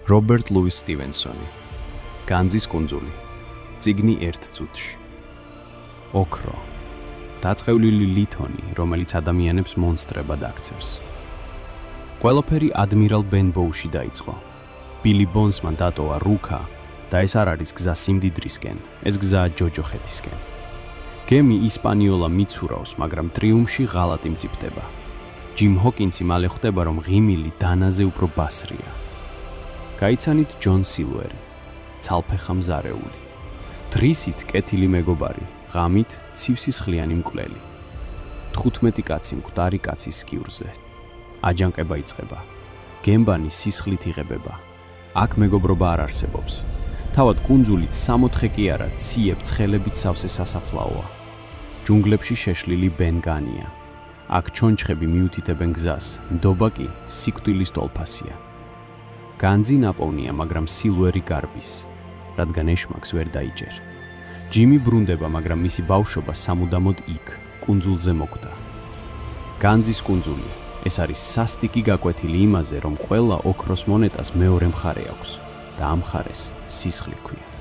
რობერტ ლუის სტივენსონი, განძის კუნძული, წიგნი ერთ წუთში. ოქრო, დაწყევლილი ლითონი, რომელიც ადამიანებს მონსტრებად აქცევს. ყველაფერი ადმირალ ბენბოუში დაიწყო. ბილი ბონსმა დატოვა რუქა და ეს არ არის გზა სიმდიდრისკენ, ეს გზაა ჯოჯოხეთისკენ. გემი ისპანიოლა მიცურავს, მაგრამ ტრიუმფში ღალატი მწიფდება. ჯიმ ჰოკინსი მალე ხვდება, რომ ღიმილი დანაზე უფრო ბასრია. გაიცანით ჯონ სილვერი, ცალფეხა მზარეული. დღისით კეთილი მეგობარი, ღამით ცივსისხლიანი მკვლელი. 15 კაცი მკვდარი კაცის სკიურზე. აჯანყება იწყება. გემბანი სისხლით იღებება. აქ მეგობრობა არ არსებობს. თავად კუნძულით 64 კი არა, ციებ ცხელებით სავსე სასაფლაოა. ჯუნგლებში შეშლილი ბენგანია. აქ ჩონჩხები მიუთითებენ გზას, ნდობა კი სიკვდილის ტოლფასია. განძი ნაპოვნია, მაგრამ სილვერი გარბის, რადგან ეშმაკს ვერ დაიჯერ. ჯიმი ბრუნდება, მაგრამ მისი ბავშვობა სამუდამოდ იქ, კუნძულზე მოკვდა. განძის კუნძული, ეს არის სასტიკი გაკვეთილი იმაზე, რომ ყველა ოქროს მონეტას მეორე მხარე აქვს და ამ მხარეს სისხლი ქვია.